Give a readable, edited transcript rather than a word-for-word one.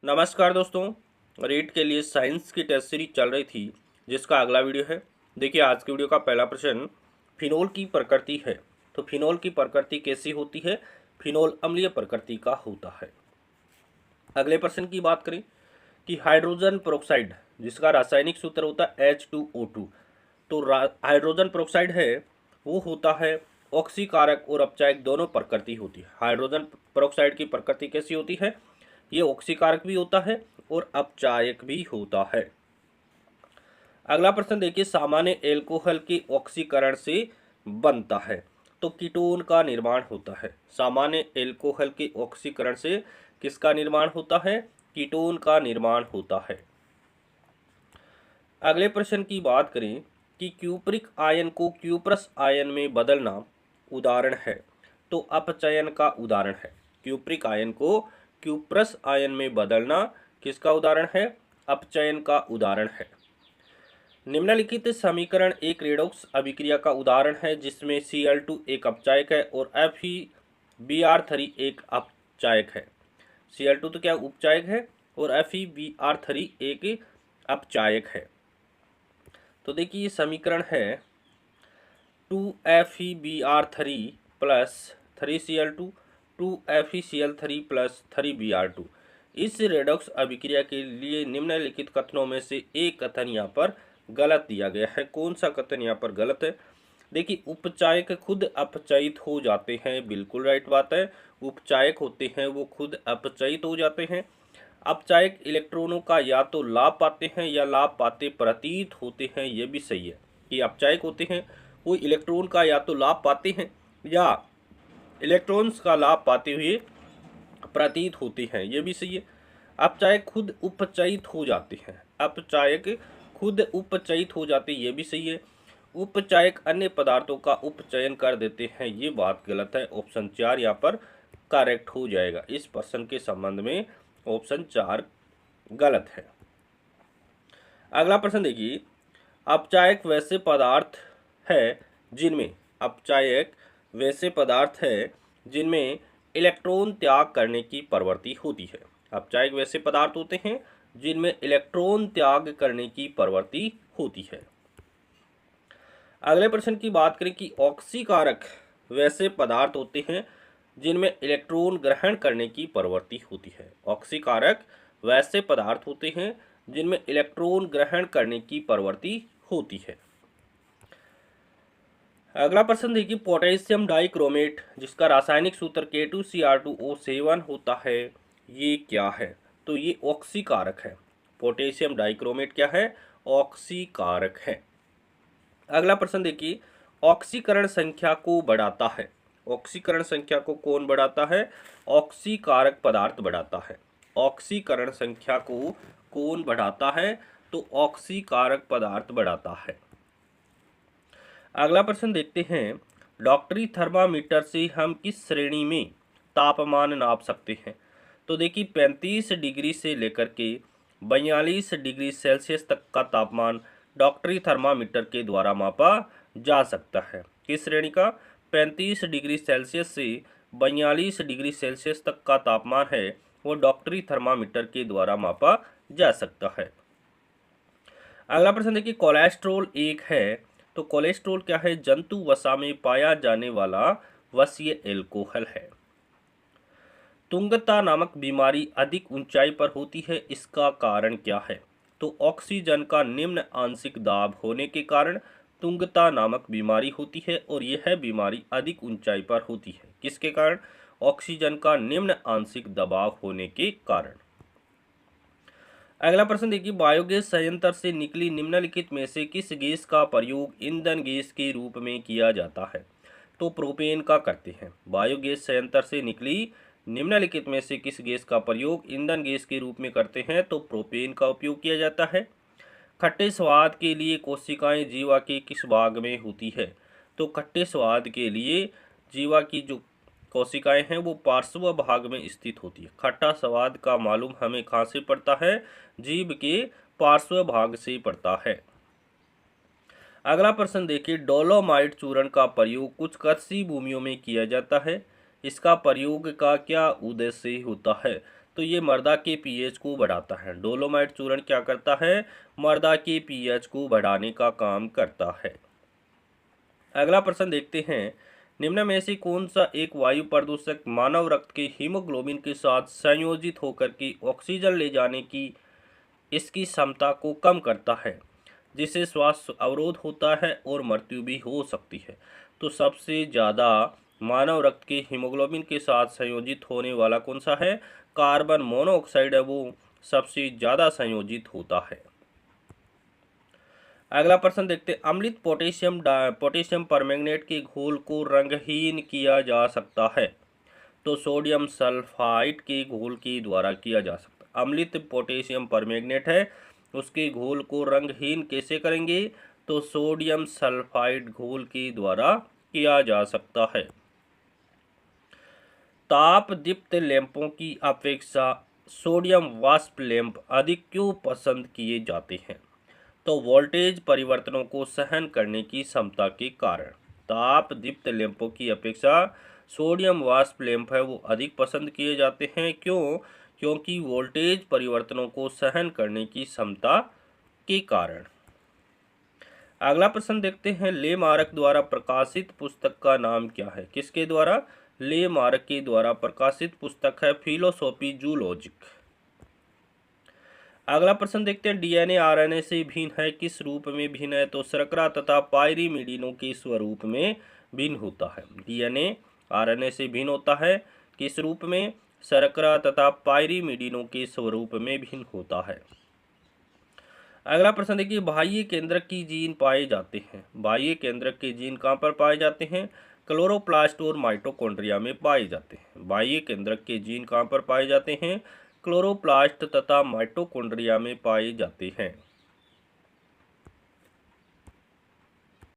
नमस्कार दोस्तों। रीट के लिए साइंस की टेस्ट सीरीज चल रही थी जिसका अगला वीडियो है। देखिए आज के वीडियो का पहला प्रश्न फिनोल की प्रकृति है। तो फिनोल की प्रकृति कैसी होती है? फिनोल अम्लीय प्रकृति का होता है। अगले प्रश्न की बात करें कि हाइड्रोजन पेरोक्साइड जिसका रासायनिक सूत्र होता है H2O2। तो हाइड्रोजन पेरोक्साइड है वो होता है ऑक्सीकारक और अपचायक दोनों प्रकृति होती है। हाइड्रोजन पेरोक्साइड की प्रकृति कैसी होती है? ये ऑक्सीकारक भी होता है और अपचायक भी होता है। अगला प्रश्न देखिए, सामान्य एल्कोहल के ऑक्सीकरण से बनता है तो कीटोन का निर्माण होता है। सामान्य एल्कोहल के ऑक्सीकरण से किसका निर्माण होता है? कीटोन का निर्माण होता है। अगले प्रश्न की बात करें कि क्यूप्रिक आयन को क्यूप्रस आयन में बदलना उदाहरण है तो अपचयन का उदाहरण है। क्यूप्रिक आयन को क्यूप्रस आयन में बदलना किसका उदाहरण है? अपचयन का उदाहरण है। निम्नलिखित समीकरण एक रेडॉक्स अभिक्रिया का उदाहरण है जिसमें Cl2 एक अपचायक है और FeBr3 एक अपचायक है। Cl2 तो क्या उपचायक है और FeBr3 एक अपचायक है। तो देखिए ये समीकरण है 2FeBr3 plus 3Cl2 2FeCl3 plus 3Br2। इस रेडॉक्स अभिक्रिया के लिए निम्नलिखित कथनों में से एक कथन यहाँ पर गलत दिया गया है। कौन सा कथन यहाँ पर गलत है? देखिए उपचायक खुद अपचयित हो जाते हैं, बिल्कुल राइट बात है। उपचायक होते हैं वो खुद अपचयित हो जाते हैं। अपचायक इलेक्ट्रॉनों का या तो लाभ पाते हैं या लाभ पाते प्रतीत होते हैं, ये भी सही है कि अपचायक होते हैं वो इलेक्ट्रॉन का या तो लाभ पाते हैं या इलेक्ट्रॉन्स का लाभ पाते हुए प्रतीत होते हैं, ये भी सही है। अपचायक खुद उपचयित हो जाते हैं, अपचायक खुद उपचयित हो जाते हैं, ये भी सही है। उपचायक अन्य पदार्थों का उपचयन कर देते हैं, ये बात गलत है। ऑप्शन 4 यहाँ पर करेक्ट हो जाएगा। इस प्रश्न के संबंध में ऑप्शन 4 गलत है। अगला प्रश्न देखिए, अपचायक वैसे पदार्थ है जिनमें अपचायक वैसे पदार्थ है जिनमें इलेक्ट्रॉन त्याग करने की प्रवृत्ति होती है। अपचायक वैसे पदार्थ होते हैं जिनमें इलेक्ट्रॉन त्याग करने की प्रवृत्ति होती है। अगले प्रश्न की बात करें कि ऑक्सीकारक वैसे पदार्थ होते हैं जिनमें इलेक्ट्रॉन ग्रहण करने की प्रवृत्ति होती है। ऑक्सीकारक वैसे पदार्थ होते हैं जिनमें इलेक्ट्रॉन ग्रहण करने की प्रवृत्ति होती है। अगला प्रश्न देखिए, पोटेशियम डाइक्रोमेट जिसका रासायनिक सूत्र K2Cr2O7 होता है, ये क्या है? तो ये ऑक्सीकारक है। पोटेशियम डाइक्रोमेट क्या है? ऑक्सीकारक है। अगला प्रश्न देखिए, ऑक्सीकरण संख्या को बढ़ाता है। ऑक्सीकरण संख्या को कौन बढ़ाता है? ऑक्सीकारक पदार्थ बढ़ाता है। ऑक्सीकरण संख्या को कौन बढ़ाता है? तो ऑक्सीकारक पदार्थ बढ़ाता है। अगला प्रश्न देखते हैं, डॉक्टरी थर्मामीटर से हम किस श्रेणी में तापमान नाप सकते हैं? तो देखिए 35 डिग्री से लेकर के 42 डिग्री सेल्सियस तक का तापमान डॉक्टरी थर्मामीटर के द्वारा मापा जा सकता है। किस श्रेणी का? 35 डिग्री सेल्सियस से 42 डिग्री सेल्सियस तक का तापमान है वो डॉक्टरी थर्मामीटर के द्वारा मापा जा सकता है। अगला प्रश्न देखिए, कोलेस्ट्रॉल एक है तो कोलेस्ट्रॉल क्या है? जंतु वसा में पाया जाने वाला वसीय एल्कोहल है। तुंगता नामक बीमारी अधिक ऊंचाई पर होती है, इसका कारण क्या है? तो ऑक्सीजन का निम्न आंशिक दाब होने के कारण तुंगता नामक बीमारी होती है और यह बीमारी अधिक ऊंचाई पर होती है। किसके कारण? ऑक्सीजन का निम्न आंशिक दबाव होने के कारण। अगला प्रश्न देखिए, बायोगैस संयंत्र से निकली निम्नलिखित में से किस गैस का प्रयोग ईंधन गैस के रूप में किया जाता है? तो प्रोपेन का करते हैं। बायोगैस संयंत्र से निकली निम्नलिखित में से किस गैस का प्रयोग ईंधन गैस के रूप में करते हैं? तो प्रोपेन का उपयोग किया जाता है। खट्टे स्वाद के लिए कोशिकाएं जीवा के किस भाग में होती है? तो खट्टे स्वाद के लिए जीवा की जो कोशिकाएं हैं वो पार्श्व भाग में स्थित होती है। खट्टा स्वाद का मालूम हमें कहाँ से पड़ता है? जीभ के पार्श्व भाग से पड़ता है। अगला प्रश्न देखिए, डोलोमाइट चूर्ण का प्रयोग कुछ कृषि भूमियों में किया जाता है, इसका प्रयोग का क्या उद्देश्य होता है? तो ये मृदा के पीएच को बढ़ाता है। डोलोमाइट चूर्ण क्या करता है? मृदा के पीएच को बढ़ाने का काम करता है। अगला प्रश्न देखते हैं, निम्न में से कौन सा एक वायु प्रदूषक मानव रक्त के हीमोग्लोबिन के साथ संयोजित होकर के ऑक्सीजन ले जाने की इसकी क्षमता को कम करता है, जिससे श्वास अवरोध होता है और मृत्यु भी हो सकती है? तो सबसे ज़्यादा मानव रक्त के हीमोग्लोबिन के साथ संयोजित होने वाला कौन सा है? कार्बन मोनोऑक्साइड है, वो सबसे ज़्यादा संयोजित होता है। अगला प्रश्न देखते हैं, अम्लित पोटेशियम परमैंगनेट के घोल को रंगहीन किया जा सकता है? तो सोडियम सल्फाइड के घोल के द्वारा किया जा सकता है। अम्लित पोटेशियम परमैंगनेट है, उसके घोल को रंगहीन कैसे करेंगे? तो सोडियम सल्फाइड घोल के द्वारा किया जा सकता है। ताप दीप्त लैंपों की अपेक्षा सोडियम वाष्प लैंप अधिक क्यों पसंद किए जाते हैं? तो वोल्टेज परिवर्तनों को सहन करने की क्षमता के कारण। ताप दीप्त लैंपों की अपेक्षा सोडियम वाष्प लैंप है वो अधिक पसंद किए जाते हैं। क्यों? क्योंकि वोल्टेज परिवर्तनों को सहन करने की क्षमता के कारण। अगला प्रश्न देखते हैं, ले मार्क द्वारा प्रकाशित पुस्तक का नाम क्या है? किसके द्वारा? ले मार्क के द्वारा प्रकाशित पुस्तक है फिलोसॉफी जूलॉजिक। अगला प्रश्न देखते हैं, डीएनए आरएनए से भिन्न है, किस रूप में भिन्न है? तो शर्करा तथा पायरिमिडिनों के स्वरूप में भिन्न होता है। डीएनए आरएनए से भिन्न होता है, किस रूप में? शर्करा तथा पायरिमिडिनों के स्वरूप में भिन्न होता है। अगला प्रश्न देखिए, बाह्य केंद्रक की जीन पाए जाते हैं। बाह्य केंद्रक के जीन कहाँ पर पाए जाते हैं? क्लोरोप्लास्ट और माइटोकॉन्ड्रिया में पाए जाते हैं। बाह्य केंद्रक के जीन कहाँ पर पाए जाते हैं? क्लोरोप्लास्ट तथा माइटोकॉन्ड्रिया में पाए जाते हैं।